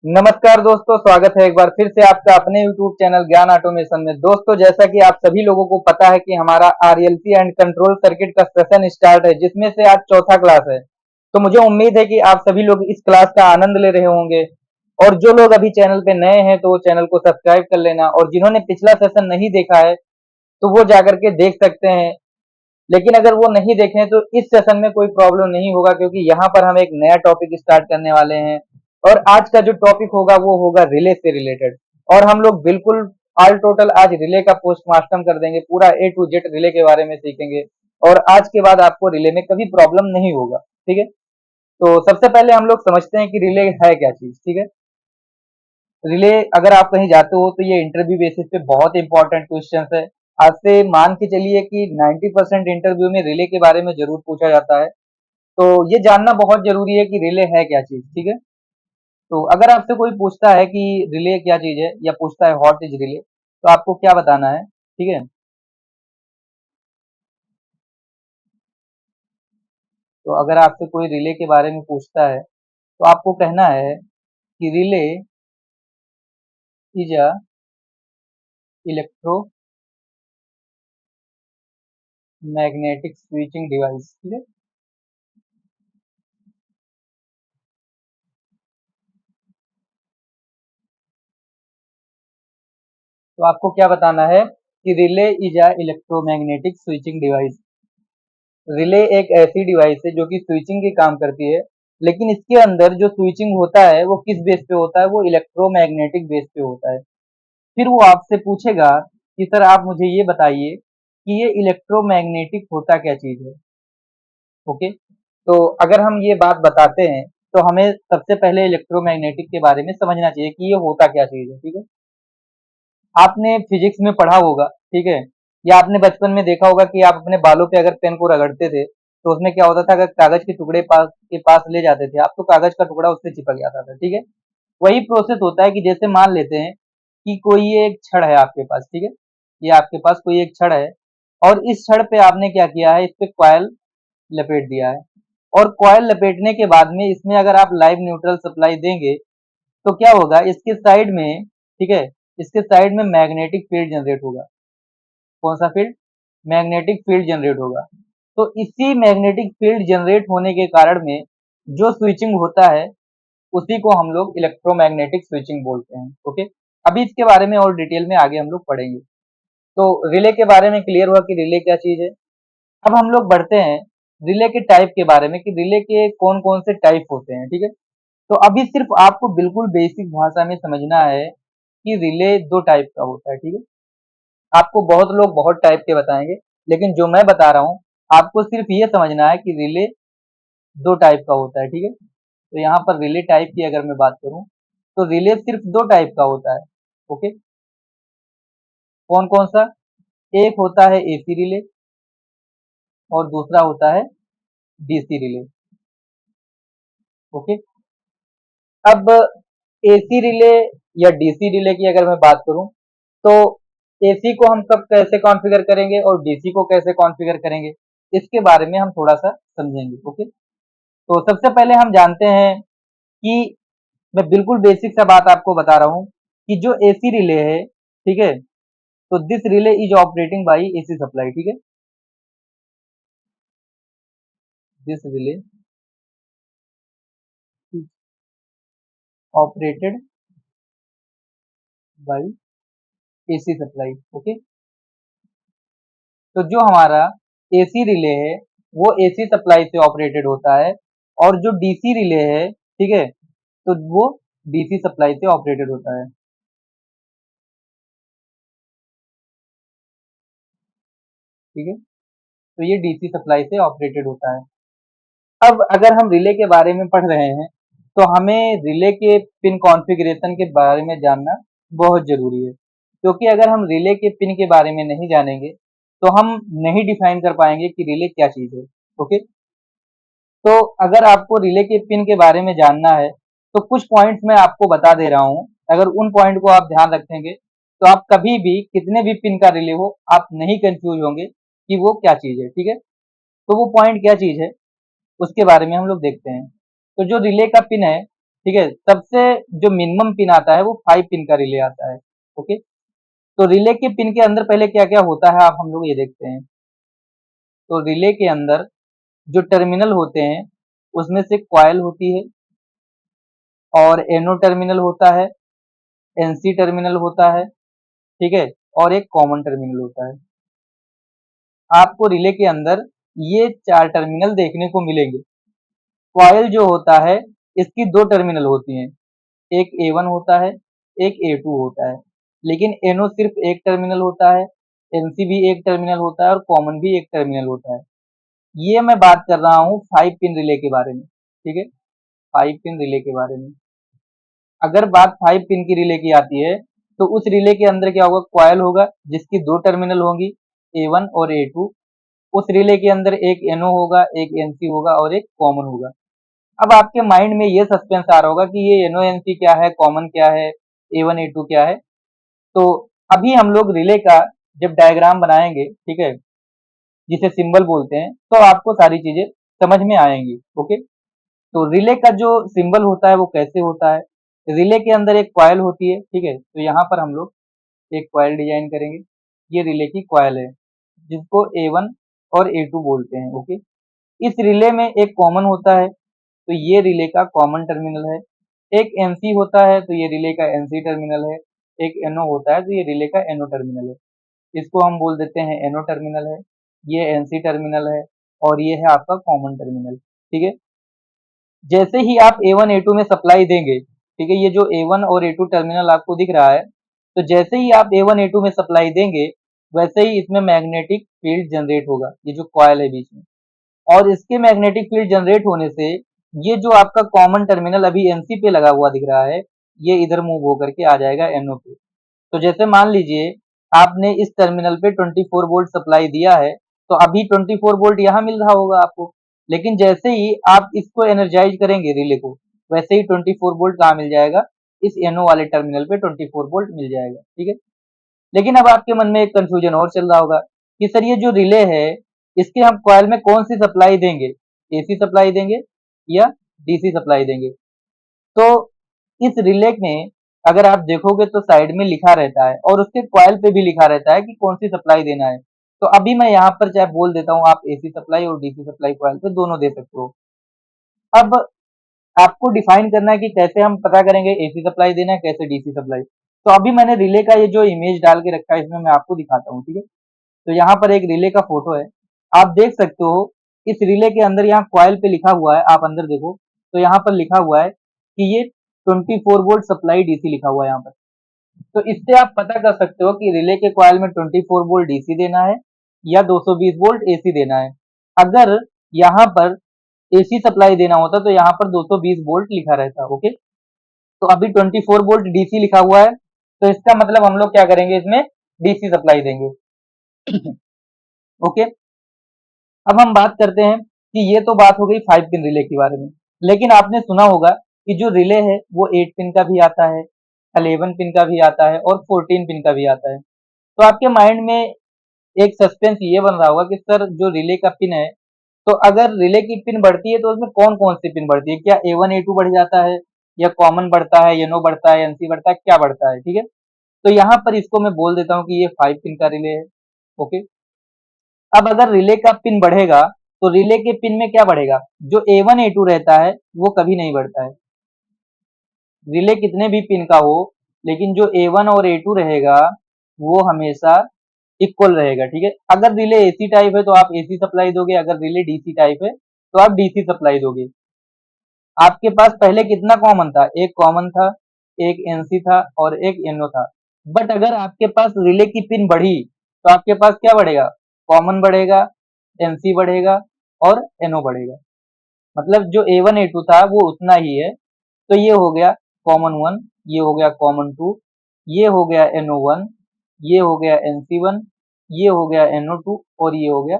नमस्कार दोस्तों, स्वागत है एक बार फिर से आपका अपने YouTube चैनल ज्ञान ऑटोमेशन में। दोस्तों, जैसा कि आप सभी लोगों को पता है कि हमारा RLC एंड कंट्रोल सर्किट का सेशन स्टार्ट है, जिसमें से आज चौथा क्लास है। तो मुझे उम्मीद है कि आप सभी लोग इस क्लास का आनंद ले रहे होंगे। और जो लोग अभी चैनल पे नए हैं तो वो चैनल को सब्सक्राइब कर लेना, और जिन्होंने पिछला सेशन नहीं देखा है तो वो जाकर के देख सकते हैं। लेकिन अगर वो नहीं देखें तो इस सेशन में कोई प्रॉब्लम नहीं होगा, क्योंकि यहाँ पर हम एक नया टॉपिक स्टार्ट करने वाले हैं। और आज का जो टॉपिक होगा वो होगा रिले से रिलेटेड। और हम लोग बिल्कुल ऑल टोटल आज रिले का पोस्टमार्टम कर देंगे, पूरा A to Z रिले के बारे में सीखेंगे। और आज के बाद आपको रिले में कभी प्रॉब्लम नहीं होगा। ठीक है, तो सबसे पहले हम लोग समझते हैं कि रिले है क्या चीज। ठीक है, रिले अगर आप कहीं जाते हो तो ये इंटरव्यू बेसिस पे बहुत इंपॉर्टेंट क्वेश्चन है। आज से मान के चलिए कि 90% इंटरव्यू में रिले के बारे में जरूर पूछा जाता है। तो ये जानना बहुत जरूरी है कि रिले है क्या चीज। ठीक है, तो अगर आपसे कोई पूछता है कि रिले क्या चीज है, या पूछता है व्हाट इज रिले, तो आपको क्या बताना है। ठीक है, तो अगर आपसे कोई रिले के बारे में पूछता है तो आपको कहना है कि relay is a electro magnetic switching device. ठीक है, तो आपको क्या बताना है कि relay is a electromagnetic switching device. Relay एक ऐसी डिवाइस है जो कि स्विचिंग के काम करती है, लेकिन इसके अंदर जो स्विचिंग होता है वो किस बेस पे होता है, वो इलेक्ट्रोमैग्नेटिक बेस पे होता है। फिर वो आपसे पूछेगा कि सर आप मुझे ये बताइए कि ये इलेक्ट्रोमैग्नेटिक होता क्या चीज है। ओके, तो अगर हम ये बात बताते हैं तो हमें सबसे पहले इलेक्ट्रोमैग्नेटिक के बारे में समझना चाहिए कि ये होता क्या चीज है। ठीक है, आपने फिजिक्स में पढ़ा होगा। ठीक है, या आपने बचपन में देखा होगा कि आप अपने बालों पे अगर पेन को रगड़ते थे तो उसमें क्या होता था, अगर कागज के टुकड़े पास ले जाते थे आप तो कागज का टुकड़ा उससे चिपक जाता था। ठीक है, वही प्रोसेस होता है कि जैसे मान लेते हैं कि कोई ये एक छड़ है आपके पास। ठीक है, ये आपके पास कोई एक छड़ है, और इस छड़ पे आपने क्या किया है, इस पे कॉयल लपेट दिया है। और कॉयल लपेटने के बाद में इसमें अगर आप लाइव न्यूट्रल सप्लाई देंगे तो क्या होगा, इसके साइड में, ठीक है, इसके साइड में मैग्नेटिक फील्ड जनरेट होगा। कौन सा फील्ड? मैग्नेटिक फील्ड जनरेट होगा। तो इसी मैग्नेटिक फील्ड जनरेट होने के कारण में जो स्विचिंग होता है उसी को हम लोग इलेक्ट्रोमैग्नेटिक स्विचिंग बोलते हैं। ओके, अभी इसके बारे में और डिटेल में आगे हम लोग पढ़ेंगे। तो रिले के बारे में क्लियर हुआ कि रिले क्या चीज है। अब हम लोग बढ़ते हैं रिले के टाइप के बारे में कि रिले के कौन कौन से टाइप होते हैं। ठीक है, तो अभी सिर्फ आपको बिल्कुल बेसिक भाषा में समझना है कि रिले दो टाइप का होता है। ठीक है, आपको बहुत लोग बहुत टाइप के बताएंगे, लेकिन जो मैं बता रहा हूँ आपको सिर्फ ये समझना है कि रिले दो टाइप का होता है। ठीक है, तो यहाँ पर रिले टाइप की अगर मैं बात करूँ तो रिले सिर्फ दो टाइप का होता है। ओके, कौन कौन सा? एक होता है AC रिले और दूसरा होता है DC रिले। ओके, अब AC रिले या DC रिले की अगर मैं बात करूं तो AC को हम कब कैसे कॉन्फ़िगर करेंगे और DC को कैसे कॉन्फ़िगर करेंगे, इसके बारे में हम थोड़ा सा समझेंगे। ओके, तो सबसे पहले हम जानते हैं कि मैं बिल्कुल बेसिक सा बात आपको बता रहा हूँ कि जो AC रिले है, ठीक है, तो this relay is operating by AC supply. ठीक है, this relay is operated by AC supply. Okay, तो जो हमारा AC रिले है वो AC सप्लाई से ऑपरेटेड होता है, और जो DC रिले है, ठीक है, तो वो DC सप्लाई से ऑपरेटेड होता है। ठीक है, तो ये DC सप्लाई से ऑपरेटेड होता है। अब अगर हम रिले के बारे में पढ़ रहे हैं तो हमें रिले के पिन कॉन्फ़िगरेशन के बारे में जानना बहुत जरूरी है, क्योंकि अगर हम रिले के पिन के बारे में नहीं जानेंगे तो हम नहीं डिफाइन कर पाएंगे कि रिले क्या चीज है। ओके, तो अगर आपको रिले के पिन के बारे में जानना है तो कुछ पॉइंट्स मैं आपको बता दे रहा हूँ। अगर उन पॉइंट को आप ध्यान रखेंगे तो आप कभी भी कितने भी पिन का रिले हो आप नहीं कंफ्यूज होंगे कि वो क्या चीज है। ठीक है, तो वो पॉइंट क्या चीज है उसके बारे में हम लोग देखते हैं। तो जो रिले का पिन है ठीक है, सबसे जो मिनिमम पिन आता है वो 5 पिन का रिले आता है। ओके, तो रिले के पिन के अंदर पहले क्या क्या होता है आप हम लोग ये देखते हैं। तो रिले के अंदर जो टर्मिनल होते हैं उसमें से कॉइल होती है, और एनो टर्मिनल होता है, एनसी टर्मिनल होता है, ठीक है, और एक कॉमन टर्मिनल होता है। आपको रिले के अंदर ये 4 टर्मिनल देखने को मिलेंगे। कॉइल जो होता है इसकी 2 टर्मिनल होती हैं, एक A1 होता है, एक A2 होता है, लेकिन एनो सिर्फ एक टर्मिनल होता है, एनसी भी एक टर्मिनल होता है और कॉमन भी एक टर्मिनल होता है। ये मैं बात कर रहा हूँ 5 पिन रिले के बारे में, ठीक है, 5 पिन रिले के बारे में। अगर बात 5 पिन की रिले की आती है तो उस रिले के अंदर क्या होगा, कॉइल होगा जिसकी 2 टर्मिनल होंगी, A1 और A2। उस रिले के अंदर एक एनो होगा, एक एनसी होगा और एक कॉमन होगा। अब आपके माइंड में ये सस्पेंस आ रहा होगा कि ये एनो एनसी क्या है, कॉमन क्या है, A1 A2 क्या है। तो अभी हम लोग रिले का जब डायग्राम बनाएंगे, ठीक है, जिसे सिंबल बोलते हैं, तो आपको सारी चीजें समझ में आएंगी। ओके, तो रिले का जो सिंबल होता है वो कैसे होता है। रिले के अंदर एक कॉइल होती है, ठीक है, तो यहाँ पर हम लोग एक कॉइल डिजाइन करेंगे। ये रिले की कॉइल है जिसको A1 और A2 बोलते हैं। ओके, इस रिले में एक कॉमन होता है, तो ये रिले का कॉमन टर्मिनल है। एक एनसी होता है तो ये रिले का एनसी टर्मिनल है। एक एनओ होता है तो ये रिले का एनओ टर्मिनल है। इसको हम बोल देते हैं एनओ टर्मिनल है, ये एनसी टर्मिनल है, और ये है आपका कॉमन टर्मिनल। ठीक है, जैसे ही आप A1 A2 में सप्लाई देंगे, ठीक है, ये जो A1 और A2 टर्मिनल आपको दिख रहा है, तो जैसे ही आप A1 A2 में सप्लाई देंगे वैसे ही इसमें मैग्नेटिक फील्ड जनरेट होगा, ये जो कॉइल है बीच में। और इसके मैग्नेटिक फील्ड जनरेट होने से ये जो आपका कॉमन टर्मिनल अभी एनसी पे लगा हुआ दिख रहा है, ये इधर मूव होकर के आ जाएगा एनओ पे। तो जैसे मान लीजिए आपने इस टर्मिनल पे 24 वोल्ट सप्लाई दिया है, तो अभी 24 वोल्ट यहाँ मिल रहा होगा आपको, लेकिन जैसे ही आप इसको एनर्जाइज करेंगे रिले को, वैसे ही 24 वोल्ट कहाँ मिल जाएगा, इस एनओ वाले टर्मिनल पे 24 वोल्ट मिल जाएगा। ठीक है, लेकिन अब आपके मन में एक कंफ्यूजन और चल रहा होगा कि सर ये जो रिले है इसके हम कॉइल में कौन सी सप्लाई देंगे, एसी सप्लाई देंगे या डीसी सप्लाई देंगे। तो इस रिले में अगर आप देखोगे तो साइड में लिखा रहता है और उसके कॉइल पे भी लिखा रहता है कि कौन सी सप्लाई देना है। तो अभी मैं यहाँ पर चाहे बोल देता हूँ, आप एसी सप्लाई और डीसी सप्लाई कॉइल पे दोनों दे सकते हो। अब आपको डिफाइन करना है कि कैसे हम पता करेंगे एसी सप्लाई देना है, कैसे डीसी सप्लाई। तो अभी मैंने रिले का ये जो इमेज डाल के रखा है इसमें मैं आपको दिखाता हूँ। ठीक है, तो यहाँ पर एक रिले का फोटो है, आप देख सकते हो। इस रिले के अंदर यहाँ कॉइल पे लिखा हुआ है, आप अंदर देखो तो यहाँ पर लिखा हुआ है कि ये 24 वोल्ट सप्लाई डीसी लिखा हुआ है यहाँ पर। तो इससे आप पता कर सकते हो कि रिले के कॉइल में 24 वोल्ट डीसी देना है या 220 वोल्ट एसी देना है। अगर यहाँ पर एसी सप्लाई देना होता तो यहाँ पर 220 वोल्ट लिखा रहता। ओके, तो अभी 24 वोल्ट डीसी लिखा हुआ है, तो इसका मतलब हम लोग क्या करेंगे, इसमें डीसी सप्लाई देंगे। ओके, अब हम बात करते हैं कि ये तो बात हो गई 5 पिन रिले के बारे में, लेकिन आपने सुना होगा कि जो रिले है वो 8 पिन का भी आता है, 11 पिन का भी आता है और 14 पिन का भी आता है। तो आपके माइंड में एक सस्पेंस ये बन रहा होगा कि सर जो रिले का पिन है, तो अगर रिले की पिन बढ़ती है तो उसमें कौन कौन सी पिन बढ़ती है, क्या A1 A2 बढ़ जाता है या कॉमन बढ़ता है, येनो बढ़ता है, एनसी बढ़ता है, क्या बढ़ता है। ठीक है, तो यहाँ पर इसको मैं बोल देता हूँ कि ये 5 पिन का रिले है। ओके, अब अगर रिले का पिन बढ़ेगा तो रिले के पिन में क्या बढ़ेगा, जो A1 A2 रहता है वो कभी नहीं बढ़ता है। रिले कितने भी पिन का हो, लेकिन जो A1 और A2 रहेगा वो हमेशा इक्वल रहेगा। ठीक है, अगर रिले एसी टाइप है तो आप एसी सप्लाई दोगे, अगर रिले डीसी टाइप है तो आप डीसी सप्लाई दोगे। आपके पास पहले कितना कॉमन था, एक कॉमन था, एक एनसी था और एक एनओ था। बट अगर आपके पास रिले की पिन बढ़ी तो आपके पास क्या बढ़ेगा, कॉमन बढ़ेगा, एनसी बढ़ेगा और एनओ बढ़ेगा। मतलब जो A1 A2 था वो उतना ही है। तो ये हो गया कॉमन वन, ये हो गया कॉमन टू, ये हो गया NO1, ये हो गया NC1, ये हो गया NO2 और ये हो गया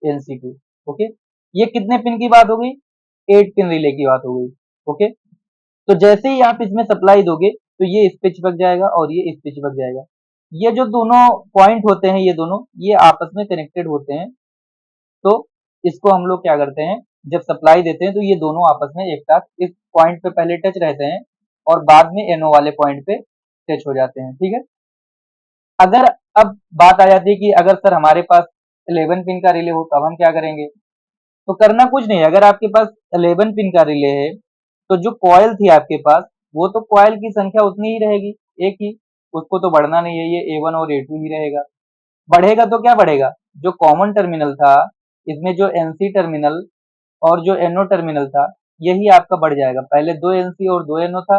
NC2। ओके, ये कितने पिन की बात हो गई, 8 पिन रिले की बात हो गई। ओके, तो जैसे ही आप इसमें सप्लाई दोगे तो ये इस पे चिपक जाएगा और ये इस पे चिपक जाएगा। ये जो दोनों पॉइंट होते हैं ये दोनों ये आपस में कनेक्टेड होते हैं। तो इसको हम लोग क्या करते हैं, जब सप्लाई देते हैं तो ये दोनों आपस में एक साथ इस पॉइंट पे पहले टच रहते हैं और बाद में एनओ वाले पॉइंट पे टच हो जाते हैं, ठीक है। अगर अब बात आ जाती है कि अगर सर हमारे पास 11 पिन का रिले हो तब हम क्या करेंगे? तो करना कुछ नहीं है। अगर आपके पास 11 पिन का रिले है तो जो कॉइल थी आपके पास वो तो कॉइल की संख्या उतनी ही रहेगी, एक ही, उसको तो बढ़ना नहीं है, ये A1 और A2 ही रहेगा। बढ़ेगा तो क्या बढ़ेगा? जो कॉमन टर्मिनल था इसमें जो NC टर्मिनल और जो NO टर्मिनल था यही आपका बढ़ जाएगा। पहले 2 NC और 2 NO था,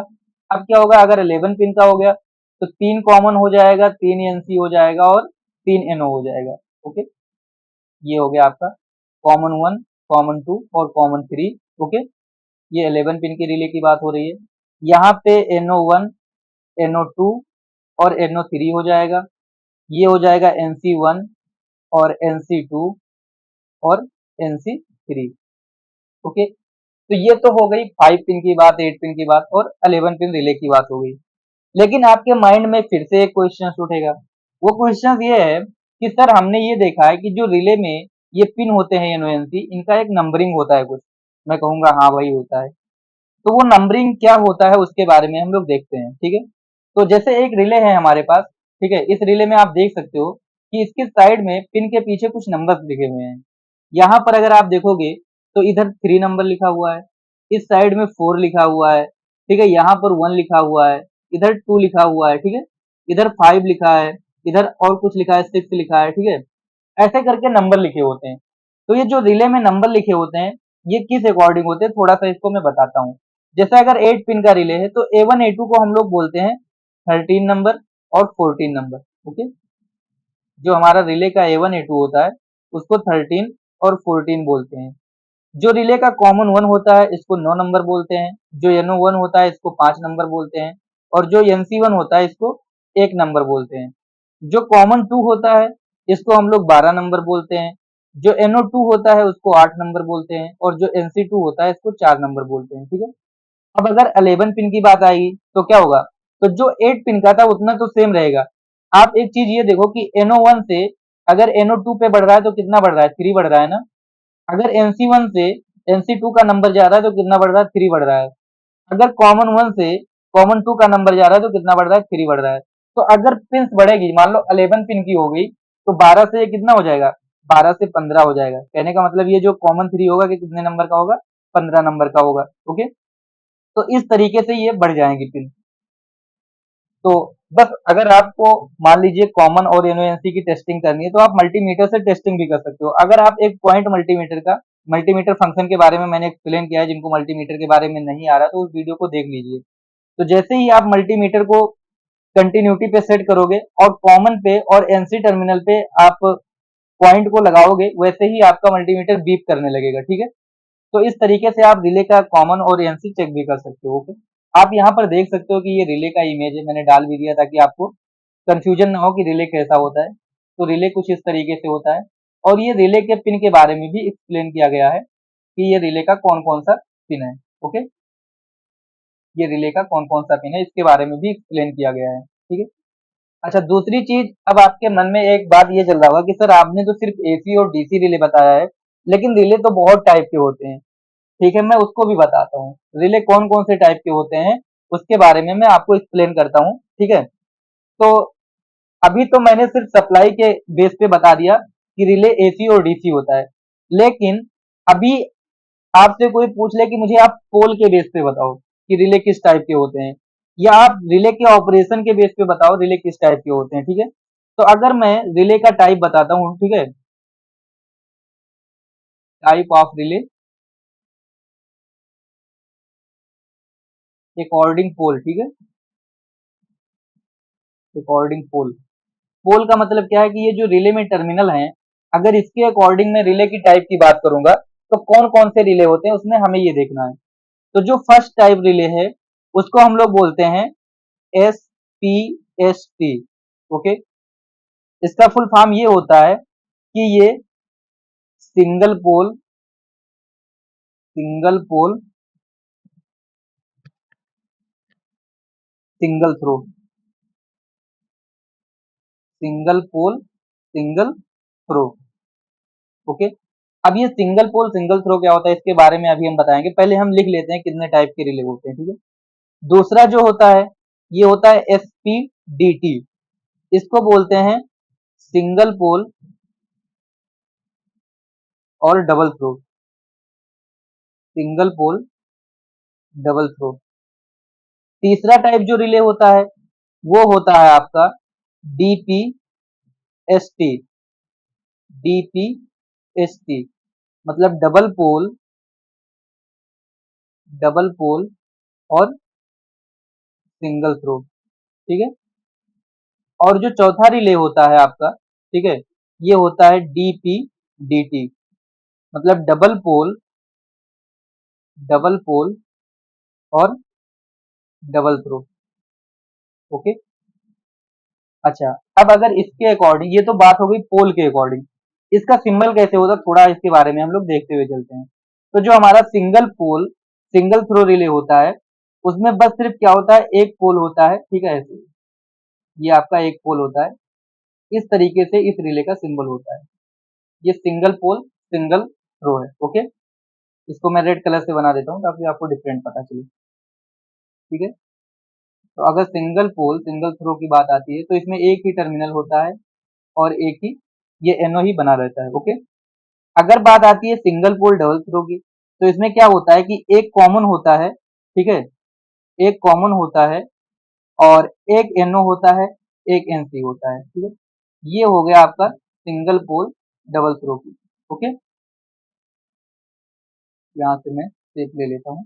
अब क्या होगा? अगर 11 पिन का हो गया तो 3 कॉमन हो जाएगा, 3 NC हो जाएगा और 3 NO हो जाएगा। ओके, ये हो गया आपका कॉमन 1, कॉमन 2 और कॉमन 3। ओके, ये 11 पिन के रिले की बात हो रही है। यहाँ पे NO1, NO2 और NO3 हो जाएगा, ये हो जाएगा NC1 और NC2 और NC3। ओके, तो ये तो हो गई 5 पिन की बात, 8 पिन की बात और 11 पिन रिले की बात हो गई। लेकिन आपके माइंड में फिर से एक क्वेश्चन उठेगा, वो क्वेश्चन ये है कि सर हमने ये देखा है कि जो रिले में ये पिन होते हैं NONC, इनका एक नंबरिंग होता है कुछ। मैं कहूंगा हाँ भाई होता है। तो वो नंबरिंग क्या होता है उसके बारे में हम लोग देखते हैं, ठीक है। तो जैसे एक रिले है हमारे पास, ठीक है, इस रिले में आप देख सकते हो कि इसके साइड में पिन के पीछे कुछ नंबर्स लिखे हुए हैं। यहाँ पर अगर आप देखोगे तो इधर 3 नंबर लिखा हुआ है, इस साइड में 4 लिखा हुआ है, ठीक है, यहाँ पर 1 लिखा हुआ है, इधर 2 लिखा हुआ है, ठीक है, इधर 5 लिखा है, इधर और कुछ लिखा है, 6 लिखा है, ठीक है। ऐसे करके नंबर लिखे होते हैं। तो ये जो रिले में नंबर लिखे होते हैं ये किस अकॉर्डिंग होते हैं थोड़ा सा इसको मैं बताता हूँ। जैसे अगर 8 पिन का रिले है तो A1 A2 को हम लोग बोलते हैं 13 नंबर और 14 नंबर। ओके, जो हमारा रिले का A1 A2 होता है उसको 13 और 14 बोलते हैं। जो रिले का कॉमन 1 होता है इसको 9 नंबर बोलते हैं, जो NO1 होता है इसको 5 नंबर बोलते हैं और जो NC1 होता है इसको 1 नंबर बोलते हैं। जो कॉमन 2 होता है इसको हम लोग 12 नंबर बोलते हैं, जो NO2 होता है उसको 8 नंबर बोलते हैं और जो NC2 होता है इसको 4 नंबर बोलते हैं, ठीक है। अब अगर 11 पिन की बात आएगी तो क्या होगा? तो जो 8 पिन का था उतना तो सेम रहेगा। आप एक चीज ये देखो कि NO1 से अगर NO2 पे बढ़ रहा है तो कितना बढ़ रहा है? 3 बढ़ रहा है ना। अगर NC1 से NC2 का नंबर जा रहा है तो कितना बढ़ रहा है? 3 बढ़ रहा है। अगर कॉमन 1 से कॉमन 2 का नंबर जा रहा है तो कितना बढ़ रहा है? 3 बढ़ रहा है। तो अगर पिन्स बढ़ेगी, मान लो 11 पिन की हो गई तो 12 से ये कितना हो जाएगा? 12 से 15 हो जाएगा। कहने का मतलब ये जो कॉमन 3 होगा कि कितने नंबर का होगा? 15 नंबर का होगा। ओके, तो इस तरीके से ये बढ़ जाएंगी पिन। तो बस अगर आपको मान लीजिए कॉमन और NONC की टेस्टिंग करनी है तो आप मल्टीमीटर से टेस्टिंग भी कर सकते हो। अगर आप एक पॉइंट मल्टीमीटर का मल्टीमीटर फंक्शन के बारे में मैंने एक्सप्लेन किया है, जिनको मल्टीमीटर के बारे में नहीं आ रहा तो उस वीडियो को देख लीजिए। तो जैसे ही आप मल्टीमीटर को कंटिन्यूटी पे सेट करोगे और कॉमन पे और NC टर्मिनल पे आप पॉइंट को लगाओगे वैसे ही आपका मल्टीमीटर बीप करने लगेगा, ठीक है। तो इस तरीके से आप रिले का कॉमन और NC चेक भी कर सकते हो। ओके, आप यहाँ पर देख सकते हो कि ये रिले का इमेज है, मैंने डाल भी दिया ताकि आपको कंफ्यूजन ना हो कि रिले कैसा होता है। तो रिले कुछ इस तरीके से होता है और ये रिले के पिन के बारे में भी एक्सप्लेन किया गया है कि ये रिले का कौन कौन सा पिन है। ओके, ये रिले का कौन कौन सा पिन है इसके बारे में भी एक्सप्लेन किया गया है, ठीक है। अच्छा, दूसरी चीज, अब आपके मन में एक बात ये चल रहा होगा कि सर आपने तो सिर्फ AC और DC रिले बताया है, लेकिन रिले तो बहुत टाइप के होते हैं। ठीक है, मैं उसको भी बताता हूँ। रिले कौन कौन से टाइप के होते हैं उसके बारे में मैं आपको एक्सप्लेन करता हूँ, ठीक है। तो अभी तो मैंने सिर्फ सप्लाई के बेस पे बता दिया कि रिले AC और DC होता है, लेकिन अभी आपसे कोई पूछ ले कि मुझे आप पोल के बेस पे बताओ कि रिले किस टाइप के होते हैं, या आप रिले के ऑपरेशन के बेस पे बताओ रिले किस टाइप के होते हैं, ठीक है। तो अगर मैं रिले का टाइप बताता हूँ, ठीक है, टाइप ऑफ रिले अकॉर्डिंग पोल, ठीक है, अकॉर्डिंग पोल। पोल का मतलब क्या है कि ये जो रिले में टर्मिनल हैं, अगर इसके अकॉर्डिंग मैं रिले की टाइप की बात करूंगा तो कौन कौन से रिले होते हैं उसमें हमें ये देखना है। तो जो फर्स्ट टाइप रिले है उसको हम लोग बोलते हैं SPST। ओके, इसका फुल फॉर्म ये होता है कि ये single pole, single pole single throw, single pole single throw. Okay, अब ये सिंगल पोल सिंगल थ्रो क्या होता है इसके बारे में अभी हम बताएंगे, पहले हम लिख लेते हैं कितने टाइप के रिले होते हैं, ठीक है। दूसरा जो होता है ये होता है SPDT, इसको बोलते हैं सिंगल पोल और double throw, single pole double throw. तीसरा टाइप जो रिले होता है वो होता है आपका DPST, DPST मतलब डबल पोल और सिंगल थ्रो, ठीक है। और जो चौथा रिले होता है आपका, ठीक है, ये होता है DPDT मतलब डबल पोल और डबल थ्रो, ओके। अच्छा, अब अगर इसके अकॉर्डिंग, ये तो बात हो गई पोल के अकॉर्डिंग, इसका सिंबल कैसे होता है थोड़ा इसके बारे में हम लोग देखते हुए चलते हैं। तो जो हमारा single pole single throw relay होता है उसमें बस सिर्फ क्या होता है, एक पोल होता है, ठीक है, ऐसे ये आपका एक पोल होता है, इस तरीके से इस रिले का सिंबल होता है। ये सिंगल पोल सिंगल थ्रो है, ओके। इसको मैं रेड कलर से बना देता हूँ ताकि आपको डिफरेंट पता चले, ठीक है। तो अगर सिंगल पोल सिंगल थ्रो की बात आती है तो इसमें एक ही टर्मिनल होता है और एक ही ये एनओ ही बना रहता है, ओके। अगर बात आती है सिंगल पोल डबल थ्रो की तो इसमें क्या होता है कि एक कॉमन होता है, ठीक है, एक कॉमन होता है और एक एनओ होता है, एक एनसी होता है, ठीक है। ये हो गया आपका सिंगल पोल डबल थ्रो की, ओके। यहाँ से मैं शेप ले लेता हूँ,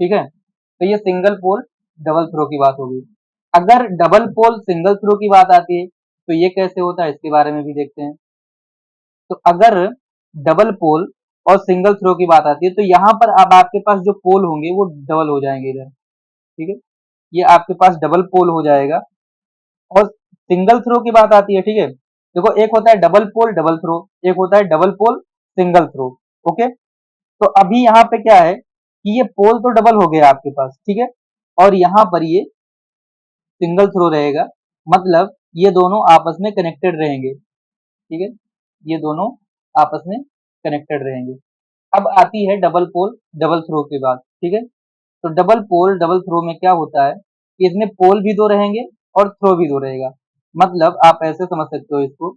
ठीक है। तो ये सिंगल पोल डबल थ्रो की बात होगी। अगर डबल पोल सिंगल थ्रो की बात आती है तो ये कैसे होता है इसके बारे में भी देखते हैं। तो अगर डबल पोल और सिंगल थ्रो की बात आती है तो यहाँ पर अब आपके पास जो पोल होंगे वो डबल हो जाएंगे इधर, ठीक है, ये आपके पास डबल पोल हो जाएगा। और सिंगल थ्रो की बात आती है, ठीक है, देखो एक होता है डबल पोल डबल थ्रो, एक होता है double pole single throw, okay. तो अभी यहाँ पे क्या है कि ये पोल तो डबल हो गया आपके पास, ठीक है, और यहाँ पर ये सिंगल थ्रो रहेगा, मतलब ये दोनों आपस में कनेक्टेड रहेंगे, ठीक है, ये दोनों आपस में कनेक्टेड रहेंगे। अब आती है डबल पोल डबल थ्रो की बात, ठीक है। तो डबल पोल डबल थ्रो में क्या होता है कि इसमें पोल भी दो रहेंगे और थ्रो भी दो रहेगा, मतलब आप ऐसे समझ सकते हो इसको,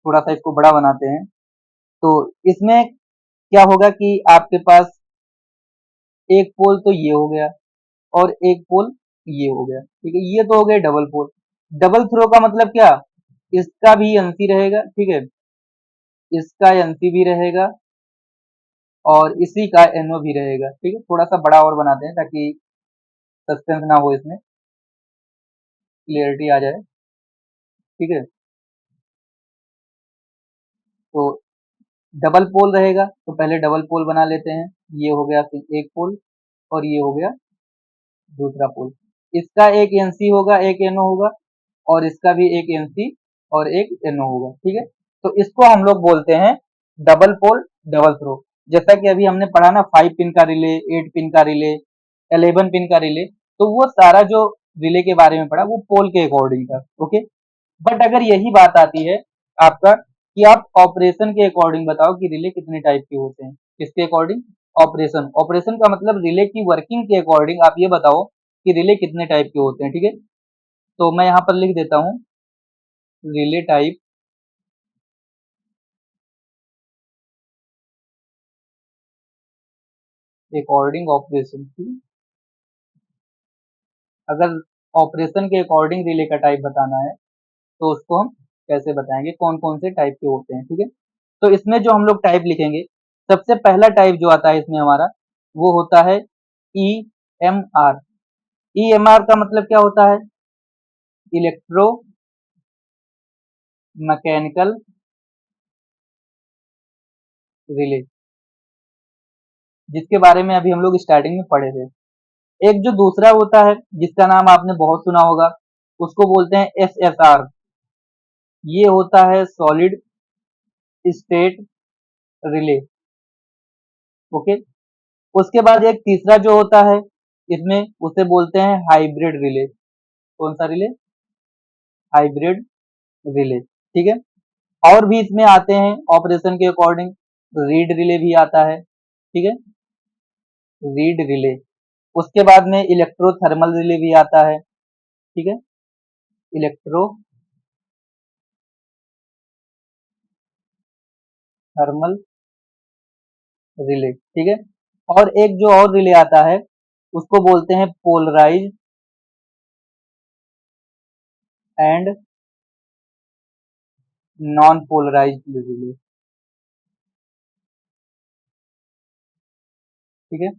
थोड़ा सा इसको बड़ा बनाते हैं। तो इसमें क्या होगा कि आपके पास एक पोल तो ये हो गया और एक पोल ये हो गया, ठीक है, ये तो हो गए डबल पोल। डबल थ्रो का मतलब क्या, इसका भी एनसी रहेगा, ठीक है, इसका एनसी भी रहेगा और इसी का एनओ भी रहेगा, ठीक है। थोड़ा सा बड़ा और बनाते हैं ताकि सस्पेंस ना हो, इसमें क्लियरिटी आ जाए, ठीक है। तो डबल पोल रहेगा तो पहले डबल पोल बना लेते हैं, ये हो गया एक पोल और ये हो गया दूसरा पोल। इसका एक एनसी होगा एक एनओ होगा और इसका भी एक एनसी और एक एनओ होगा, ठीक है। तो इसको हम लोग बोलते हैं डबल पोल डबल थ्रो। जैसा कि अभी हमने पढ़ा ना 5 पिन का रिले, 8 पिन का रिले, 11 पिन का रिले, तो वो सारा जो रिले के बारे में पढ़ा वो पोल के अकॉर्डिंग था, ओके। बट अगर यही बात आती है आपका कि आप ऑपरेशन के अकॉर्डिंग बताओ कि रिले कितने टाइप के होते हैं, किसके अकॉर्डिंग, ऑपरेशन, ऑपरेशन का मतलब रिले की वर्किंग के अकॉर्डिंग आप ये बताओ कि रिले कितने टाइप के होते हैं, ठीक है। तो मैं यहाँ पर लिख देता हूँ रिले टाइप अकॉर्डिंग ऑपरेशन की। अगर ऑपरेशन के अकॉर्डिंग रिले का टाइप बताना है तो उसको हम कैसे बताएंगे, कौन कौन से टाइप के होते हैं, ठीक है। तो इसमें जो हम लोग टाइप लिखेंगे, सबसे पहला टाइप जो आता है इसमें हमारा वो होता है E M R. E M R का मतलब क्या होता है, इलेक्ट्रो मैकेनिकल रिले, जिसके बारे में अभी हम लोग स्टार्टिंग में पढ़े थे। एक जो दूसरा होता है जिसका नाम आपने बहुत सुना होगा, उसको बोलते हैं एस एस आर, ये होता है सॉलिड स्टेट रिले, ओके। उसके बाद एक तीसरा जो होता है इसमें उसे बोलते हैं हाइब्रिड रिले। कौन सा रिले, हाइब्रिड रिले, ठीक है। और भी इसमें आते हैं ऑपरेशन के अकॉर्डिंग, रीड रिले भी आता है, ठीक है, रीड रिले। उसके बाद में इलेक्ट्रोथर्मल रिले भी आता है, ठीक है, इलेक्ट्रो थर्मल रिले, ठीक है। और एक जो और रिले आता है उसको बोलते हैं polarise and non polarise relay, ठीक है।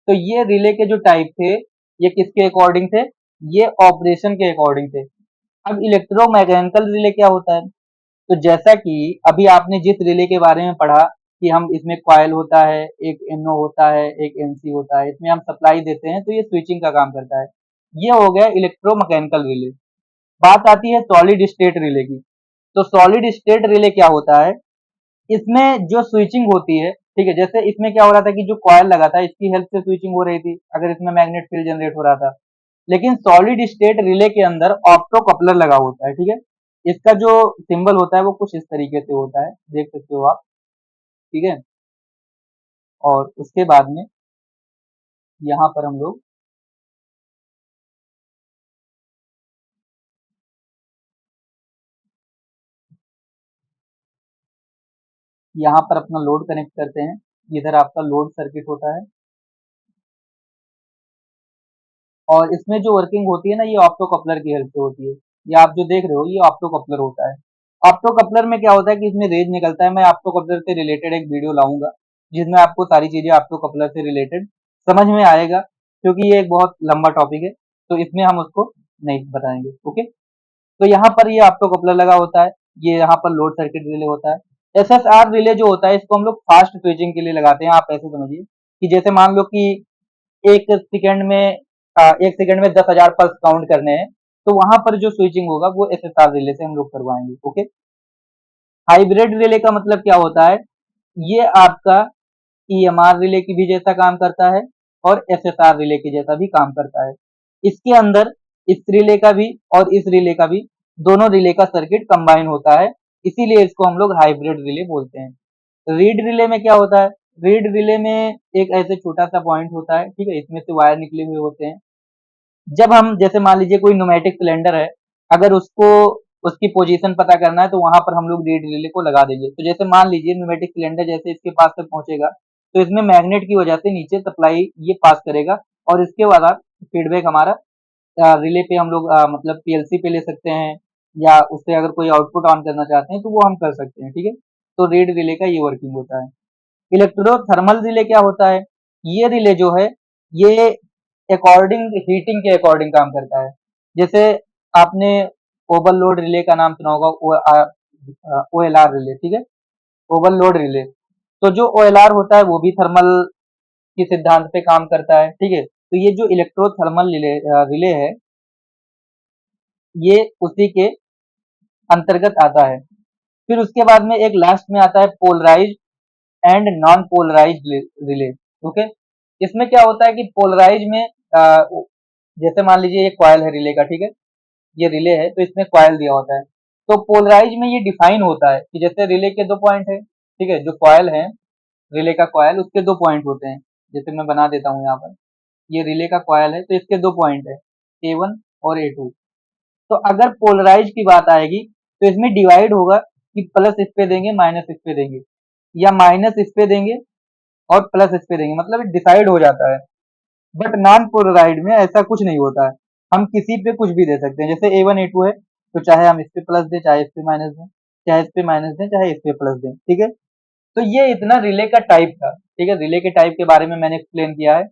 तो ये रिले के जो टाइप थे ये किसके अकॉर्डिंग थे, ये ऑपरेशन के अकॉर्डिंग थे। अब इलेक्ट्रोमैकेनिकल रिले क्या होता है, तो जैसा कि अभी आपने जिस रिले के बारे में पढ़ा कि हम इसमें कॉइल होता है, एक एनओ होता है, एक एनसी होता है, इसमें हम सप्लाई देते हैं तो ये स्विचिंग का काम करता है। ये हो गया इलेक्ट्रोमैकेनिकल रिले। बात आती है सॉलिड स्टेट रिले की। तो सॉलिड स्टेट रिले क्या होता है, इसमें जो स्विचिंग होती है, ठीक है, जैसे इसमें क्या हो रहा था कि जो कॉइल लगा था इसकी हेल्प से स्विचिंग हो रही थी अगर इसमें मैग्नेट फील्ड जनरेट हो रहा था। लेकिन सॉलिड स्टेट रिले के अंदर ऑप्टो कपलर लगा होता है, ठीक है। इसका जो सिंबल होता है वो कुछ इस तरीके से होता है, देख सकते हो आप, ठीक है। और उसके बाद में यहाँ पर हम लोग यहाँ पर अपना लोड कनेक्ट करते हैं। इधर आपका लोड सर्किट होता है और इसमें जो वर्किंग होती है ना ये ऑप्टो कपलर की हेल्प से होती है। ये आप जो देख रहे हो ये ऑप्टो कपलर होता है। ऑप्टो कपलर में क्या होता है कि इसमें रेज निकलता है। मैं ऑप्टो कपलर से रिलेटेड एक वीडियो लाऊंगा जिसमें आपको सारी चीजें ऑप्टो कपलर से रिलेटेड समझ में आएगा, क्योंकि ये एक बहुत लंबा टॉपिक है तो इसमें हम उसको नहीं बताएंगे, ओके। तो यहाँ पर ये ऑप्टो कपलर लगा होता है, ये यहाँ पर लोड सर्किट रिले होता है। एसएसआर रिले जो होता है इसको हम लोग फास्ट स्विचिंग के लिए लगाते हैं। आप ऐसे समझिए कि जैसे मान लो कि एक सेकंड में 10,000 पल्स काउंट करने हैं तो वहां पर जो स्विचिंग होगा वो एसएसआर रिले से हम लोग करवाएंगे, ओके। हाइब्रिड रिले का मतलब क्या होता है, ये आपका ईएमआर रिले की भी जैसा काम करता है और एसएसआर रिले के जैसा भी काम करता है। इसके अंदर इस रिले का भी और इस रिले का भी, दोनों रिले का सर्किट कंबाइन होता है, इसीलिए इसको हम लोग हाइब्रिड रिले बोलते हैं। रीड रिले में क्या होता है, रीड रिले में एक ऐसे छोटा सा पॉइंट होता है, ठीक है, इसमें से वायर निकले हुए होते हैं। जब हम जैसे मान लीजिए कोई न्यूमेटिक सिलेंडर है, अगर उसको उसकी पोजीशन पता करना है तो वहां पर हम लोग रीड रिले को लगा देंगे। तो जैसे मान लीजिए न्यूमेटिक सिलेंडर जैसे इसके पास तक पहुंचेगा तो इसमें मैग्नेट की वजह से नीचे सप्लाई ये पास करेगा और इसके बाद फीडबैक हमारा रिले पे हम लोग मतलब पीएलसी पे ले सकते हैं या उससे अगर कोई आउटपुट ऑन करना चाहते हैं तो वो हम कर सकते हैं, ठीक है। तो रीड रिले का ये वर्किंग होता है। इलेक्ट्रोथर्मल रिले क्या होता है, ये रिले जो है ये अकॉर्डिंग हीटिंग के अकॉर्डिंग काम करता है। जैसे आपने ओवरलोड रिले का नाम सुना होगा, ओएलआर रिले, ठीक है, ओवरलोड रिले। तो जो ओएलआर होता है वो भी थर्मल की सिद्धांत पे काम करता है, ठीक है। तो ये जो इलेक्ट्रोथर्मल रिले रिले है ये उसी के अंतर्गत आता है। फिर उसके बाद में एक लास्ट में आता है polarise and non polarise relay, okay. इसमें क्या होता है कि पोलराइज में जैसे मान लीजिए ये कॉइल है रिले का, ठीक है, ये रिले है तो इसमें कॉइल दिया होता है। तो पोलराइज में ये डिफाइन होता है कि जैसे रिले के दो पॉइंट है, ठीक है, जो कॉइल है रिले का कॉइल उसके दो पॉइंट होते हैं। जैसे मैं बना देता हूँ यहाँ पर, ये रिले का कॉइल है तो इसके दो पॉइंट है, A1 और A2। तो अगर पोलराइज की बात आएगी तो इसमें डिवाइड होगा कि प्लस इस पे देंगे माइनस इस पे देंगे, या माइनस इस पे देंगे और प्लस इस पे देंगे, मतलब डिसाइड हो जाता है। बट नॉन पोलराइड में ऐसा कुछ नहीं होता है, हम किसी पे कुछ भी दे सकते हैं। जैसे A1 A2 है तो चाहे हम इस पे प्लस दें चाहे इस पे माइनस दें, चाहे इस पे माइनस दें चाहे इस पे प्लस दें, ठीक है। तो ये इतना रिले का टाइप था, ठीक है, रिले के टाइप के बारे में मैंने एक्सप्लेन किया है।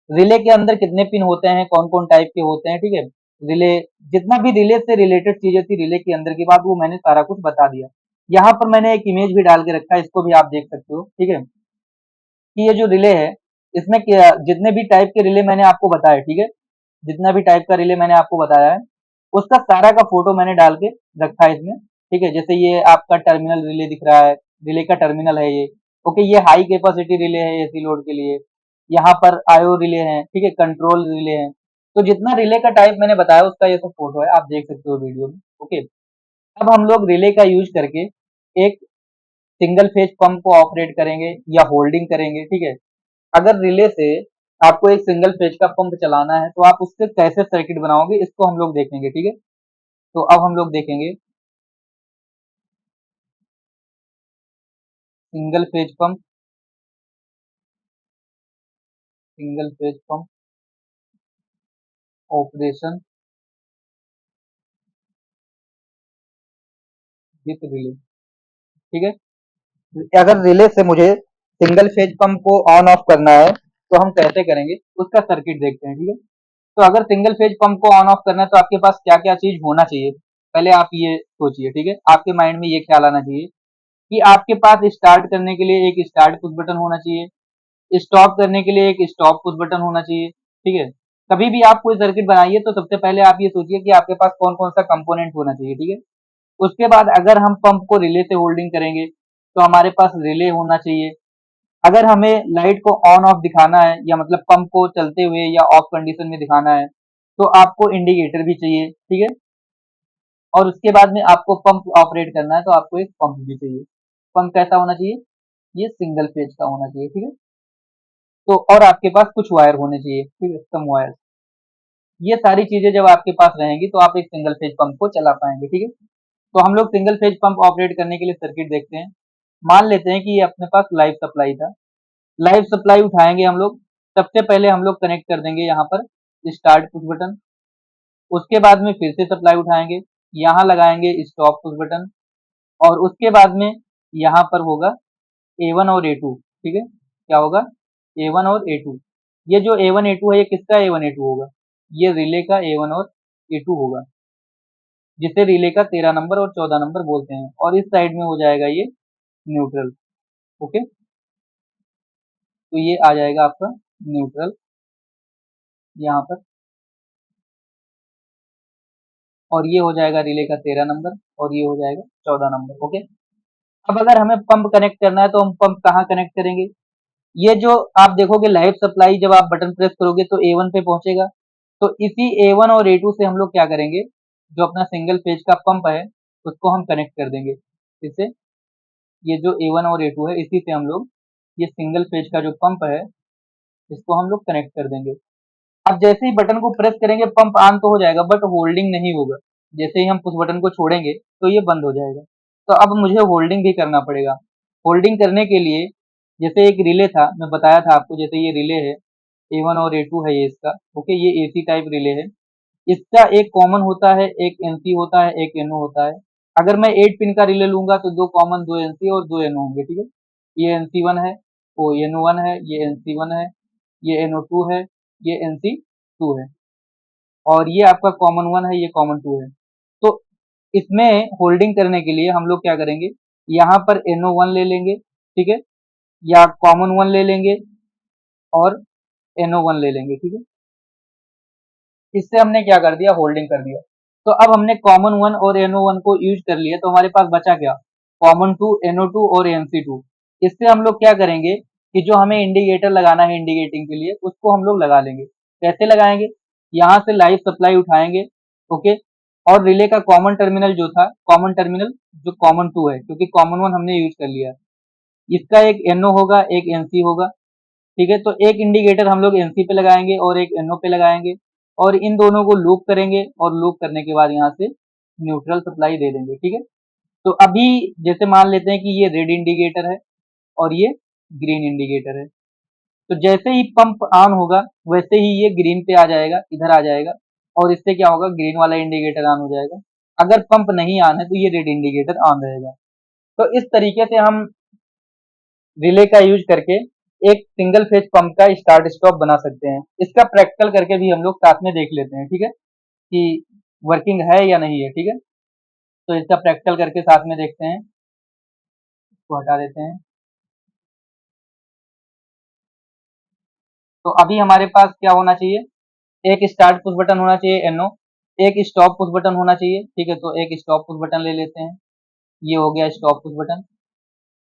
रिले के अंदर कितने पिन होते हैं, कौन कौन टाइप के होते हैं, ठीक है। रिले जितना भी रिले से रिलेटेड चीजें थी रिले के अंदर की बात वो मैंने सारा कुछ बता दिया। यहाँ पर मैंने एक इमेज भी डाल के रखा है, इसको भी आप देख सकते हो, ठीक है, कि ये जो रिले है इसमें जितने भी टाइप के रिले मैंने आपको बताया, ठीक है, जितना भी टाइप का रिले मैंने आपको बताया है उसका सारा का फोटो मैंने डाल के रखा है इसमें, ठीक है। जैसे ये आपका टर्मिनल रिले दिख रहा है, रिले का टर्मिनल है ये, ओके। ये हाई कैपेसिटी रिले है एसी लोड के लिए। यहाँ पर आयो रिले है, ठीक है, कंट्रोल रिले है। तो जितना रिले का टाइप मैंने बताया उसका ये सब फोटो है, आप देख सकते हो वीडियो में, ओके। अब हम लोग रिले का यूज करके एक सिंगल फेज पंप को ऑपरेट करेंगे या होल्डिंग करेंगे, ठीक है। अगर रिले से आपको एक सिंगल फेज का पंप चलाना है तो आप उससे कैसे सर्किट बनाओगे, इसको हम लोग देखेंगे, ठीक है। तो अब हम लोग देखेंगे single phase pump, single phase pump operation with relay, ठीक है। अगर रिले से मुझे सिंगल फेज पंप को ऑन ऑफ करना है तो हम कैसे करेंगे, उसका सर्किट देखते हैं, ठीक है। तो अगर सिंगल फेज पंप को ऑन ऑफ करना है तो आपके पास क्या क्या चीज होना चाहिए, पहले आप ये सोचिए, ठीक है। आपके माइंड में ये ख्याल आना चाहिए कि आपके पास स्टार्ट करने के लिए एक स्टार्ट पुश बटन होना चाहिए, स्टॉप करने के लिए एक स्टॉप पुश बटन होना चाहिए, ठीक है। कभी भी आप कोई सर्किट बनाइए तो सबसे पहले आप ये सोचिए कि आपके पास कौन कौन सा कंपोनेंट होना चाहिए, ठीक है। उसके बाद अगर हम पंप को रिले से होल्डिंग करेंगे तो हमारे पास रिले होना चाहिए। अगर हमें लाइट को ऑन ऑफ दिखाना है या मतलब पंप को चलते हुए या ऑफ कंडीशन में दिखाना है तो आपको इंडिकेटर भी चाहिए, ठीक है। और उसके बाद में आपको पंप ऑपरेट करना है तो आपको एक पंप भी चाहिए। पंप कैसा होना चाहिए, ये सिंगल फेज का होना चाहिए, ठीक है। तो और आपके पास कुछ वायर होने चाहिए, ठीक है, सम वायर। ये सारी चीजें जब आपके पास रहेंगी तो आप एक सिंगल फेज पंप को चला पाएंगे, ठीक है। तो हम लोग सिंगल फेज पंप ऑपरेट करने के लिए सर्किट देखते हैं। मान लेते हैं कि ये अपने पास लाइव सप्लाई था, लाइव सप्लाई उठाएंगे हम लोग। सबसे पहले हम लोग कनेक्ट कर देंगे यहाँ पर स्टार्ट पुश बटन, उसके बाद में फिर से सप्लाई उठाएंगे, यहाँ लगाएंगे स्टॉप पुश बटन, और उसके बाद में यहाँ पर होगा A1 और A2, ठीक है। क्या होगा, A1 और A2। ये जो A1 A2 है ये किसका A1 A2 होगा, ये रिले का A1 और A2 होगा, जिसे रिले का 13 नंबर और 14 नंबर बोलते हैं। और इस साइड में हो जाएगा ये न्यूट्रल, ओके। तो ये आ जाएगा आपका न्यूट्रल यहाँ पर, और ये हो जाएगा रिले का 13 नंबर और ये हो जाएगा 14 नंबर, ओके। अब अगर हमें पंप कनेक्ट करना है तो हम पंप कहाँ कनेक्ट करेंगे, ये जो आप देखोगे लाइव सप्लाई जब आप बटन प्रेस करोगे तो A1 पे पहुंचेगा। तो इसी A1 और A2 से हम लोग क्या करेंगे, जो अपना सिंगल फेज का पंप है उसको हम कनेक्ट कर देंगे। इससे ये जो A1 और A2 है इसी से हम लोग ये सिंगल फेज का जो पंप है इसको हम लोग कनेक्ट कर देंगे। अब जैसे ही बटन को प्रेस करेंगे पंप ऑन तो हो जाएगा बट होल्डिंग नहीं होगा। जैसे ही हम उस बटन को छोड़ेंगे तो ये बंद हो जाएगा। तो अब मुझे होल्डिंग भी करना पड़ेगा। होल्डिंग करने के लिए जैसे एक रिले था, मैं बताया था आपको, जैसे ये रिले है A1 और A2 है ये इसका, ओके। ये AC टाइप रिले है। इसका एक कॉमन होता है, एक NC होता है, एक NO होता है। अगर मैं 8 पिन का रिले लूंगा तो दो कॉमन, दो NC और दो NO होंगे, ठीक है। ये NC1 है, वो NO1 है, ये NC1 है, ये NO2 है, ये NC2 है, और ये आपका कॉमन वन है, ये कॉमन टू है। तो इसमें होल्डिंग करने के लिए हम लोग क्या करेंगे, यहाँ पर NO1 ले लेंगे, ठीक है, या कॉमन वन ले लेंगे और NO1 ले लेंगे, ठीक है। इससे हमने क्या कर दिया, होल्डिंग कर दिया। तो अब हमने कॉमन वन और NO1 को यूज कर लिया तो हमारे पास बचा क्या, कॉमन टू, NO2 और NC2। इससे हम लोग क्या करेंगे कि जो हमें इंडिकेटर लगाना है इंडिकेटिंग के लिए उसको हम लोग लगा लेंगे। कैसे लगाएंगे, यहाँ से लाइव सप्लाई उठाएंगे, ओके। और रिले का कॉमन टर्मिनल जो था, कॉमन टर्मिनल जो कॉमन टू है क्योंकि कॉमन वन हमने यूज कर लिया, इसका एक NO होगा, एक NC होगा, ठीक है। तो एक इंडिकेटर हम लोग NC पे लगाएंगे और एक NO पे लगाएंगे, और इन दोनों को लूप करेंगे, और लूप करने के बाद यहाँ से न्यूट्रल सप्लाई दे देंगे, ठीक है। तो अभी जैसे मान लेते हैं कि ये रेड इंडिकेटर है और ये ग्रीन इंडिकेटर है। तो जैसे ही पंप ऑन होगा वैसे ही ये ग्रीन पे आ जाएगा, इधर आ जाएगा, और इससे क्या होगा, ग्रीन वाला इंडिकेटर ऑन हो जाएगा। अगर पंप नहीं ऑन है तो ये रेड इंडिकेटर ऑन रहेगा। तो इस तरीके से हम रिले का यूज करके एक सिंगल फेज पंप का स्टार्ट स्टॉप बना सकते हैं। इसका प्रैक्टिकल करके भी हम लोग साथ में देख लेते हैं, ठीक है, कि वर्किंग है या नहीं है, ठीक है। तो इसका प्रैक्टिकल करके साथ में देखते हैं, इसको हटा देते हैं। तो अभी हमारे पास क्या होना चाहिए, एक स्टार्ट पुश बटन होना चाहिए NO, एक स्टॉप पुश बटन होना चाहिए, ठीक है। तो एक स्टॉप पुश बटन ले लेते हैं, ये हो गया स्टॉप पुश बटन।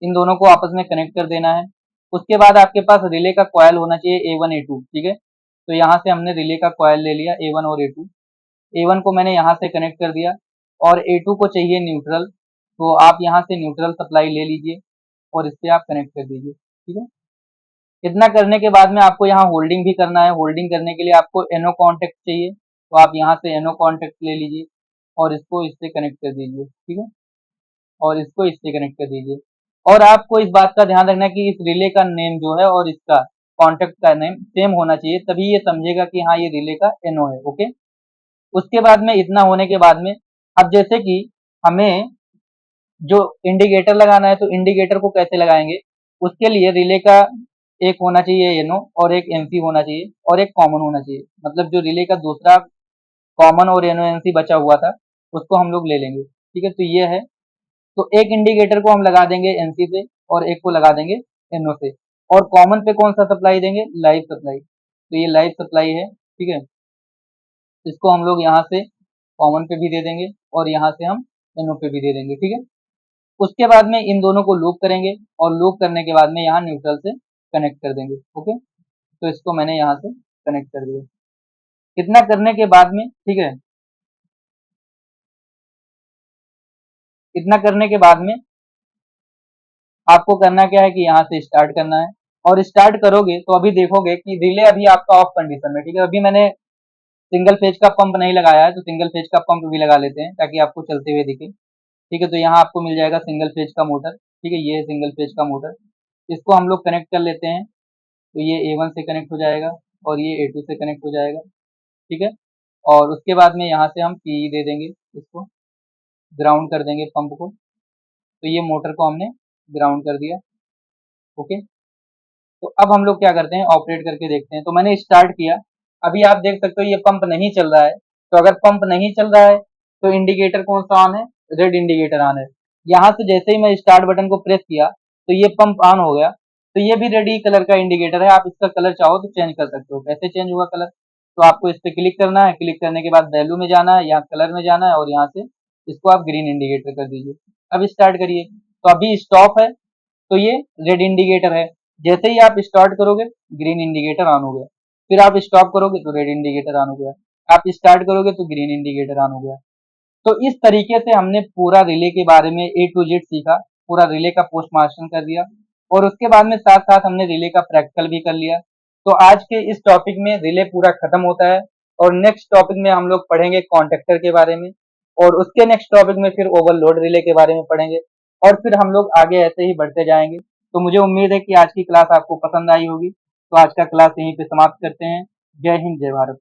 इन दोनों को आपस में कनेक्ट कर देना है। उसके बाद आपके पास रिले का कॉयल होना चाहिए A1 A2, ठीक है। तो यहाँ से हमने रिले का कॉयल ले लिया A1 और A2। A1 को मैंने यहाँ से कनेक्ट कर दिया और A2 को चाहिए न्यूट्रल, तो आप यहाँ से न्यूट्रल सप्लाई ले लीजिए और इससे आप कनेक्ट कर दीजिए, ठीक है। इतना करने के बाद में आपको यहाँ होल्डिंग भी करना है। होल्डिंग करने के लिए आपको एनो कॉन्टेक्ट चाहिए, तो आप यहाँ से एनो कॉन्टेक्ट ले लीजिए और इसको इससे कनेक्ट कर दीजिए, ठीक है, और इसको इससे कनेक्ट कर दीजिए। और आपको इस बात का ध्यान रखना है कि इस रिले का नेम जो है और इसका कॉन्टेक्ट का नेम सेम होना चाहिए, तभी ये समझेगा कि हाँ ये रिले का एनो है। ओके, उसके बाद में इतना होने के बाद में अब जैसे कि हमें जो इंडिकेटर लगाना है, तो इंडिकेटर को कैसे लगाएंगे, उसके लिए रिले का एक होना चाहिए एनो और एक एनसी होना चाहिए और एक कॉमन होना चाहिए। मतलब जो रिले का दूसरा कॉमन और एनो एनसी बचा हुआ था उसको हम लोग ले लेंगे, ठीक है। तो ये है, तो एक इंडिकेटर को हम लगा देंगे एनसी से और एक को लगा देंगे एनओ से, और कॉमन पे कौन सा सप्लाई देंगे, लाइव सप्लाई। तो ये लाइव सप्लाई है, ठीक है। इसको हम लोग यहाँ से कॉमन पे भी दे देंगे और यहाँ से हम एनओ पे भी दे देंगे, ठीक है। उसके बाद में इन दोनों को लूप करेंगे और लूप करने के बाद में यहाँ न्यूट्रल से कनेक्ट कर देंगे। ओके, तो इसको मैंने यहाँ से कनेक्ट कर दिया। इतना करने के बाद में, ठीक है, इतना करने के बाद में आपको करना क्या है कि यहाँ से स्टार्ट करना है, और स्टार्ट करोगे तो अभी देखोगे कि रिले अभी आपका ऑफ कंडीशन में, ठीक है। अभी मैंने सिंगल फेज का पंप नहीं लगाया है, तो सिंगल फेज का पंप भी लगा लेते हैं ताकि आपको चलते हुए दिखे, ठीक है। तो यहाँ आपको मिल जाएगा सिंगल फेज का मोटर, ठीक है, ये है सिंगल फेज का मोटर। इसको हम लोग कनेक्ट कर लेते हैं, तो ये A1 से कनेक्ट हो जाएगा और ये A2 से कनेक्ट हो जाएगा, ठीक है। और उसके बाद में यहाँ से हम PE दे देंगे, इसको ग्राउंड कर देंगे पंप को। तो ये मोटर को हमने ग्राउंड कर दिया। ओके, तो अब हम लोग क्या करते हैं, ऑपरेट करके देखते हैं। तो मैंने स्टार्ट किया, अभी आप देख सकते हो ये पंप नहीं चल रहा है। तो अगर पंप नहीं चल रहा है तो इंडिकेटर कौन सा ऑन है, रेड इंडिकेटर ऑन है। यहाँ से जैसे ही मैं स्टार्ट बटन को प्रेस किया तो ये पंप ऑन हो गया। तो ये भी रेड कलर का इंडिकेटर है, आप इसका कलर चाहो तो चेंज कर सकते हो। कैसे चेंज हुआ कलर, तो आपको इस पर क्लिक करना है, क्लिक करने के बाद वैल्यू में जाना है, यहाँ कलर में जाना है और यहाँ से इसको आप ग्रीन इंडिकेटर कर दीजिए। अब स्टार्ट करिए, तो अभी स्टॉप है तो ये रेड इंडिकेटर है। जैसे ही आप स्टार्ट करोगे ग्रीन इंडिकेटर ऑन हो गया, फिर आप स्टॉप करोगे तो रेड इंडिकेटर ऑन हो गया, आप स्टार्ट करोगे तो ग्रीन इंडिकेटर ऑन हो गया। तो इस तरीके से हमने पूरा रिले के बारे में A to Z सीखा, पूरा रिले का पोस्ट मास्टर कर दिया, और उसके बाद में साथ साथ हमने रिले का प्रैक्टिकल भी कर लिया। तो आज के इस टॉपिक में रिले पूरा खत्म होता है, और नेक्स्ट टॉपिक में हम लोग पढ़ेंगे कॉन्टेक्टर के बारे में, और उसके नेक्स्ट टॉपिक में फिर ओवरलोड रिले के बारे में पढ़ेंगे, और फिर हम लोग आगे ऐसे ही बढ़ते जाएंगे। तो मुझे उम्मीद है कि आज की क्लास आपको पसंद आई होगी। तो आज का क्लास यहीं पे समाप्त करते हैं। जय हिंद, जय भारत।